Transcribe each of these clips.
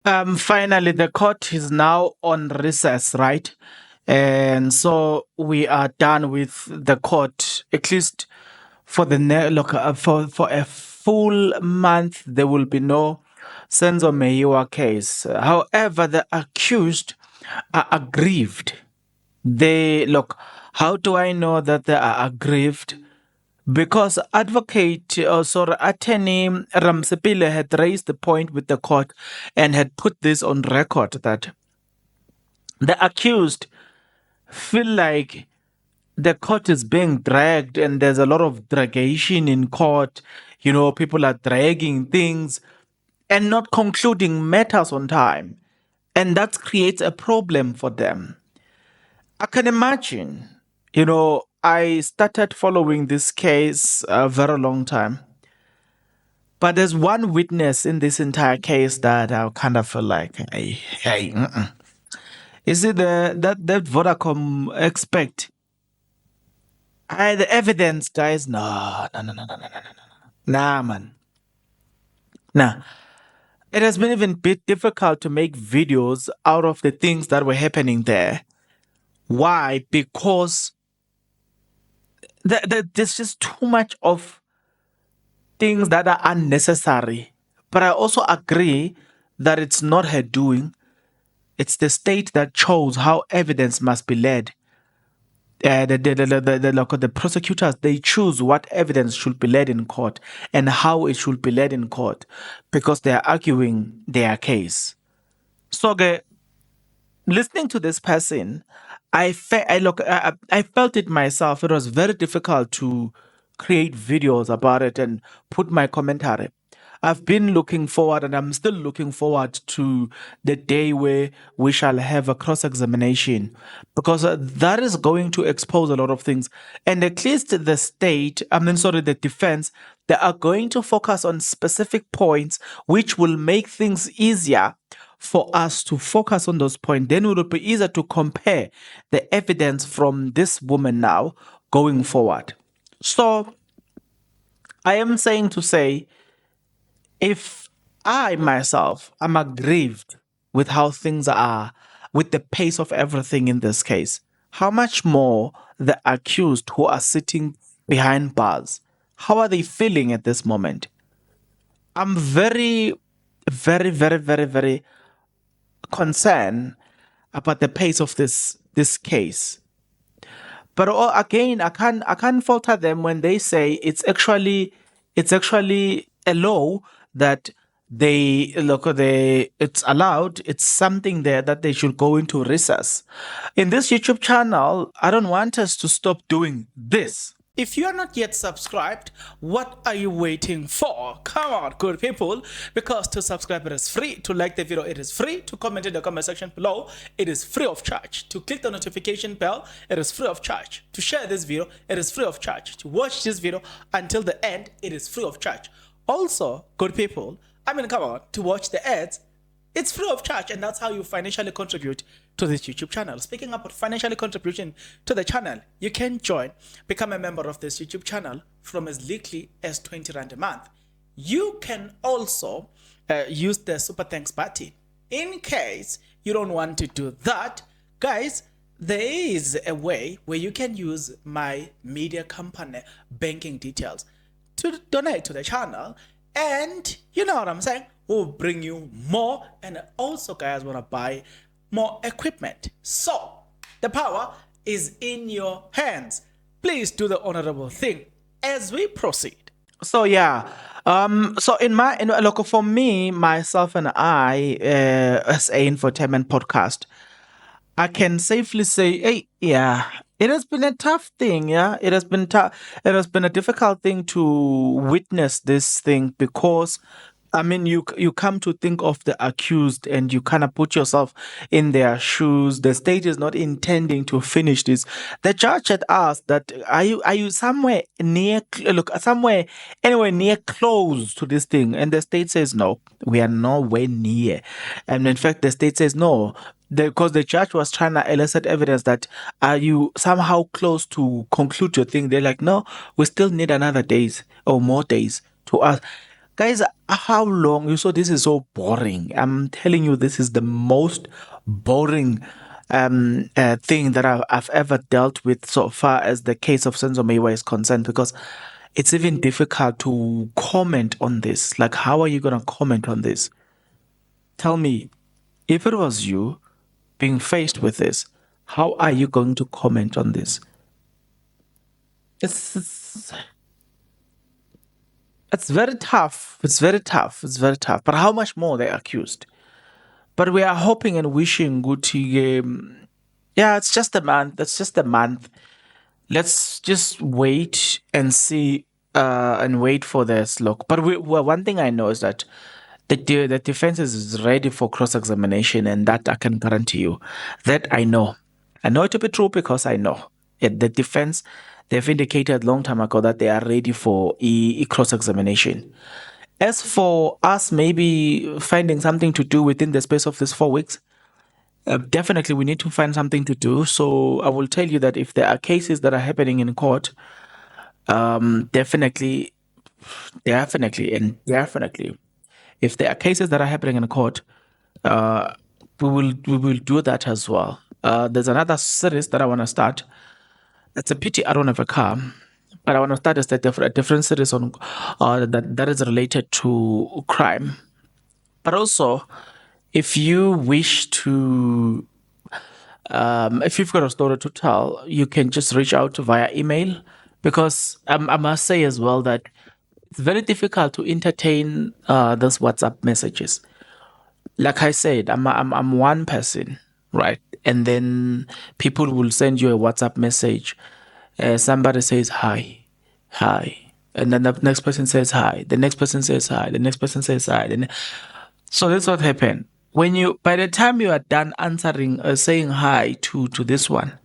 Finally, the court is now on recess, right? And so we are done with the court, at least for the look for a full month. There will be no Senzo Meyiwa case. However, the accused are aggrieved. They look. How do I know that they are aggrieved? Because attorney Ramsepile had raised the point with the court and had put this on record that the accused feel like the court is being dragged and there's a lot of dragation in court. People are dragging things and not concluding matters on time. And that creates a problem for them. I can imagine, I started following this case a very long time. But there's one witness in this entire case that I kind of feel like, hey, is it that Vodacom expect? The evidence, guys. No, no, no, no, no, no, no, no, no. Nah, man. Nah. It has been even a bit difficult to make videos out of the things that were happening there. Why? Because there's just too much of things that are unnecessary. But I also agree that it's not her doing. It's the state that chose how evidence must be led. The prosecutors, they choose what evidence should be led in court and how it should be led in court because they are arguing their case. So, listening to this person, I felt it myself. It was very difficult to create videos about it and put my commentary. I've been looking forward and I'm still looking forward to the day where we shall have a cross examination because that is going to expose a lot of things. And at least the defense, they are going to focus on specific points which will make things easier for us to focus on those points. Then it will be easier to compare the evidence from this woman now going forward. So I am saying to say, if I myself am aggrieved with how things are, with the pace of everything in this case, how much more the accused who are sitting behind bars? How are they feeling at this moment? I'm very, very, very, very, very concerned about the pace of this case. But again, I can't falter them when they say it's actually a law that it's allowed. It's something there that they should go into recess. In this YouTube channel, I don't want us to stop doing this. If you are not yet subscribed, what are you waiting for? Come on, good people, because to subscribe it is free, to like the video it is free, to comment in the comment section below it is free of charge, to click the notification bell it is free of charge, to share this video it is free of charge, to watch this video until the end it is free of charge. Also, good people, come on, to watch the ads it's free of charge, and that's how you financially contribute to this YouTube channel. Speaking about financially contribution to the channel, you can become a member of this YouTube channel from as little as 20 Rand a month. You can also use the super thanks button. In case you don't want to do that, guys, there is a way where you can use my media company banking details to donate to the channel, and you know what I'm saying, we'll bring you more, and also guys want to buy more equipment. So the power is in your hands. Please do the honorable thing as we proceed. So yeah, so look, for me, myself, and I, as a infotainment podcast, I can safely say, hey, yeah, it has been a tough thing. Yeah, it has been tough. It has been a difficult thing to witness this thing because, you come to think of the accused and you kind of put yourself in their shoes. The state is not intending to finish this. The judge had asked that, are you somewhere near, somewhere anywhere near close to this thing? And the state says, no, we are nowhere near. And in fact, the state says no. Because the judge was trying to elicit evidence that are you somehow close to conclude your thing. They're like, no, we still need another days or more days to us. Guys, how long? You saw this is so boring. I'm telling you, this is the most boring thing that I've ever dealt with so far as the case of Senzo Mayweather is concerned, because it's even difficult to comment on this. Like, how are you going to comment on this? Tell me, if it was you being faced with this, how are you going to comment on this? It's it's very tough. It's very tough. It's very tough. But how much more they're accused? But we are hoping and wishing Guti. Yeah, it's just a month. It's just a month. Let's just wait and see and wait for this look. But well, one thing I know is that the defense is ready for cross examination, and that I can guarantee you. That I know. I know it to be true because I know. The defense, they've indicated long time ago that they are ready for cross examination. As for us, maybe finding something to do within the space of these 4 weeks, definitely we need to find something to do. So I will tell you that if there are cases that are happening in court, definitely, definitely, if there are cases that are happening in court, uh, we will do that as well. There's another series that I want to start. It's a pity I don't have a car, but I want to start a different series on that is related to crime. But also, if you wish to, if you've got a story to tell, you can just reach out via email, because I must say as well that it's very difficult to entertain those WhatsApp messages. Like I said, I'm one person, right? And then people will send you a WhatsApp message. Somebody says hi, hi, and then the next person says hi. The next person says hi. The next person says hi. So that's what happened. When you, by the time you are done answering, saying hi to this one,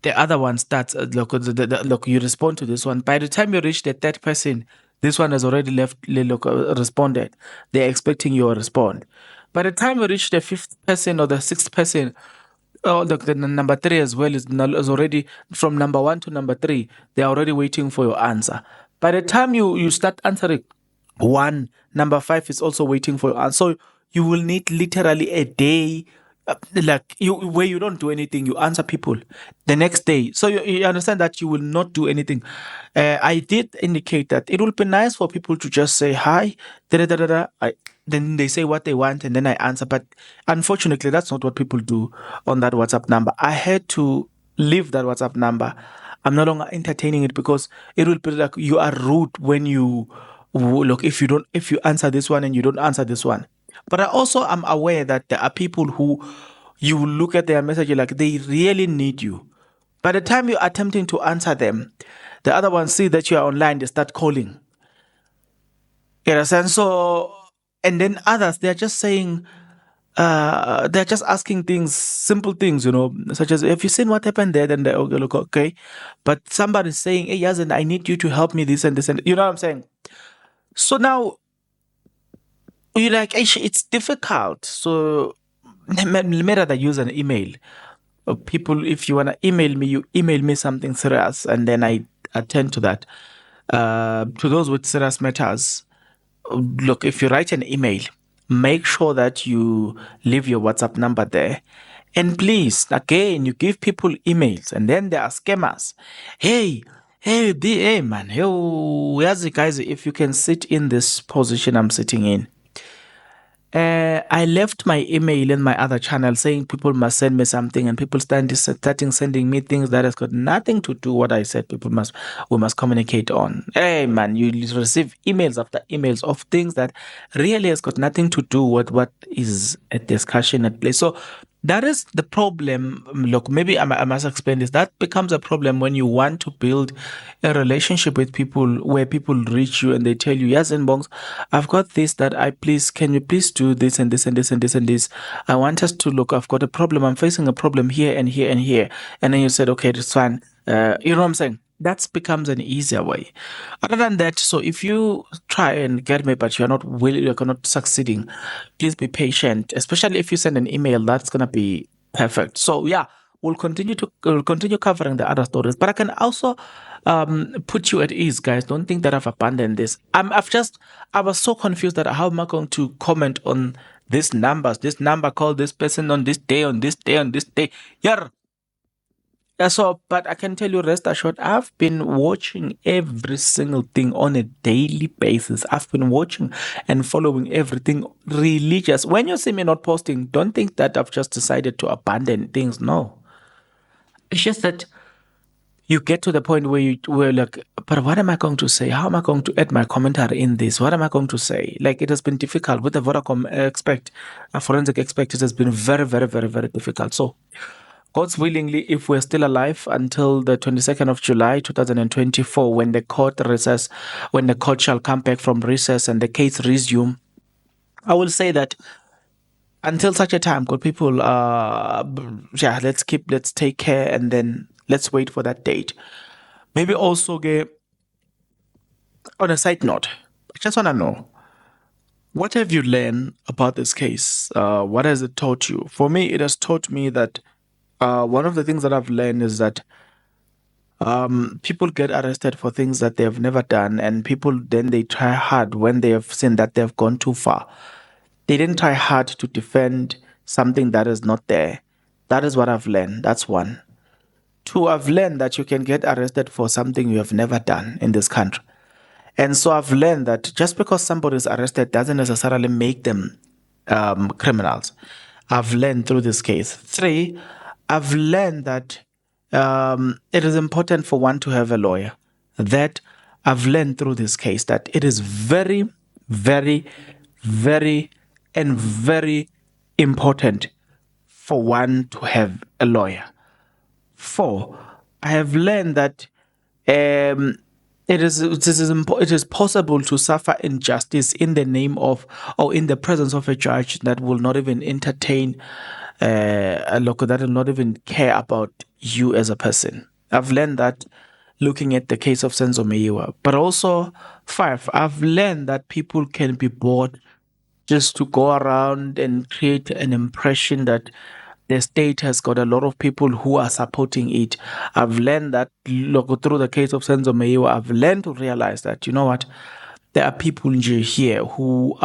the other one starts. Look, you respond to this one. By the time you reach the third person, this one has already responded. They're expecting your respond. By the time you reach the fifth person or the sixth person, oh, look, the number three as well is already from number one to number three. They're already waiting for your answer. By the time you start answering one, number five is also waiting for your answer. So you will need literally a day, like you where you don't do anything. You answer people the next day. So you understand that you will not do anything. I did indicate that it would be nice for people to just say hi, da da da da. Then they say what they want, and then I answer. But unfortunately, that's not what people do on that WhatsApp number. I had to leave that WhatsApp number. I'm no longer entertaining it because it will be like you are rude when you look, if you answer this one and you don't answer this one. But I also am aware that there are people who you look at their message like they really need you. By the time you're attempting to answer them, the other ones see that you are online, they start calling. You understand? So, and then others, they're just saying, they're just asking things, simple things, such as, have you seen what happened there? Then they okay, look, okay. But somebody's saying, hey, Yasin, I need you to help me this and this. And you know what I'm saying? So now you're like, it's difficult. So let me rather use an email. People, if you want to email me, you email me something serious, and then I attend to that. To those with serious matters, look, if you write an email, make sure that you leave your WhatsApp number there. And please, again, you give people emails, and then there are scammers. Hey, man, yo, guys, if you can sit in this position I'm sitting in, I left my email in my other channel saying people must send me something, and people starting sending me things that has got nothing to do what I said. We must communicate on. Hey man, you receive emails after emails of things that really has got nothing to do with what is a discussion at place. So that is the problem. Look, maybe I must explain this. That becomes a problem when you want to build a relationship with people where people reach you and they tell you, yes, Bongs, I've got this that can you please do this and this and this and this and this? I want us to look, I've got a problem. I'm facing a problem here and here and here. And then you said, okay, that's fine. You know what I'm saying? That becomes an easier way. Other than that, so if you try and get me, but you're not willing, you're not succeeding, please be patient. Especially if you send an email, that's gonna be perfect. So yeah, we'll continue covering the other stories. But I can also put you at ease, guys. Don't think that I've abandoned this. I was so confused that how am I going to comment on these numbers? This number called this person on this day, on this day, on this day. Yeah. So, but I can tell you, rest assured, I've been watching every single thing on a daily basis. I've been watching and following everything religious. When you see me not posting, don't think that I've just decided to abandon things. No, it's just that you get to the point where where like, but what am I going to say? How am I going to add my commentary in this? What am I going to say? Like, it has been difficult with the Vodacom expect, a forensic expect. It has been very, very, very, very difficult. So, God's willingly, if we're still alive until the 22nd of July 2024, when the court recess, when the court shall come back from recess and the case resume, I will say that until such a time, good people, yeah, let's take care, and then let's wait for that date. Maybe also, on a side note, I just want to know, what have you learned about this case? What has it taught you? For me, it has taught me that one of the things that I've learned is that people get arrested for things that they have never done, and people then they try hard when they have seen that they've gone too far. They didn't try hard to defend something that is not there. That is what I've learned. That's one. Two, I've learned that you can get arrested for something you have never done in this country. And so I've learned that just because somebody is arrested doesn't necessarily make them criminals. I've learned through this case. Three, I've learned that it is important for one to have a lawyer. That I've learned through this case that it is very, very, very, and very important for one to have a lawyer. Four, I have learned that it is possible to suffer injustice in the name of, or in the presence of, a judge that will not even entertain a local, that will not even care about you as a person. I've learned that looking at the case of Senzo Meyiwa. But also, five, I've learned that people can be bought just to go around and create an impression that the state has got a lot of people who are supporting it. I've learned that, look, through the case of Senzo Meyiwa, I've learned to realize that, you know what, there are people here who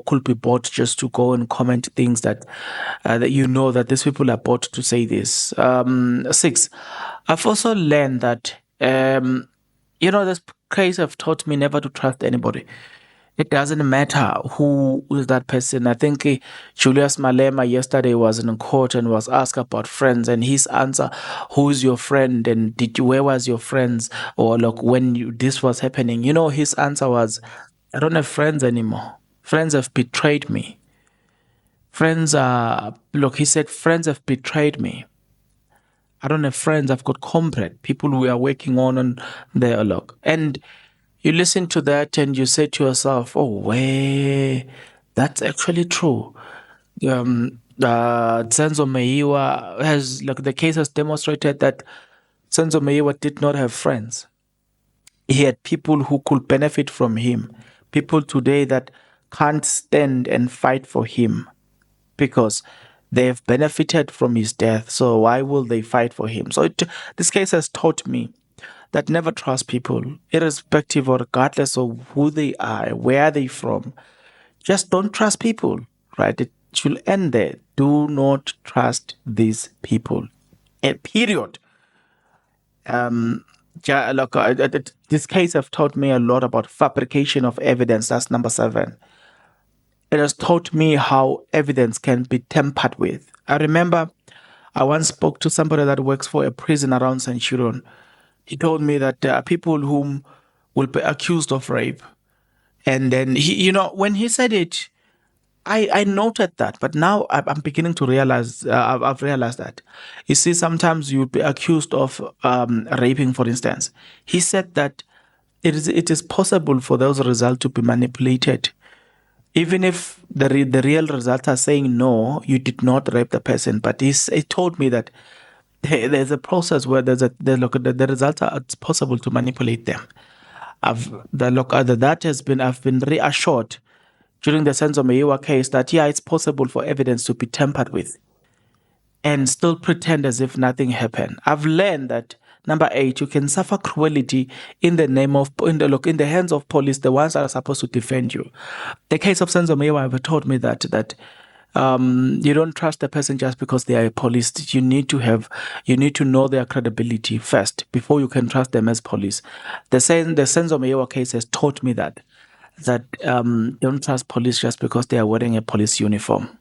could be bought just to go and comment things that you know that these people are bought to say this. Six, I've also learned that this case have taught me never to trust anybody. It doesn't matter who is that person. I think Julius Malema yesterday was in court and was asked about friends, and his answer, "Who's your friend?" and where was your friends? Or look, when this was happening, his answer was, "I don't have friends anymore. Friends have betrayed me. Friends are look." He said, "Friends have betrayed me. I don't have friends. I've got comrade people we are working on their look." And you listen to that and you say to yourself, "Oh, way, that's actually true." Senzo Meyiwa the case has demonstrated that Senzo Meyiwa did not have friends. He had people who could benefit from him, people today that can't stand and fight for him because they have benefited from his death. So why will they fight for him? So this case has taught me that never trust people, irrespective or regardless of who they are, where they from. Just don't trust people, right? It should end there. Do not trust these people. Period. Look, this case have taught me a lot about fabrication of evidence. That's number 7. It has taught me how evidence can be tampered with. I remember I once spoke to somebody that works for a prison around Centurion. He told me that there are people whom will be accused of rape. And then, when he said it, I noted that. But now I'm beginning to realize, I've realized that. You see, sometimes you'll be accused of raping, for instance. He said that it is possible for those results to be manipulated. Even if the real results are saying, no, you did not rape the person. But he told me that there's a process where the results are, it's possible to manipulate them. I've been reassured during the Senzo Meyiwa case that it's possible for evidence to be tampered with. and still pretend as if nothing happened. I've learned that number 8, you can suffer cruelty in the name of in the hands of police, the ones that are supposed to defend you. The case of Senzo Mayweather taught me that you don't trust a person just because they are a police. You need to know their credibility first before you can trust them as police. The Senzo Mayweather case has taught me that don't trust police just because they are wearing a police uniform.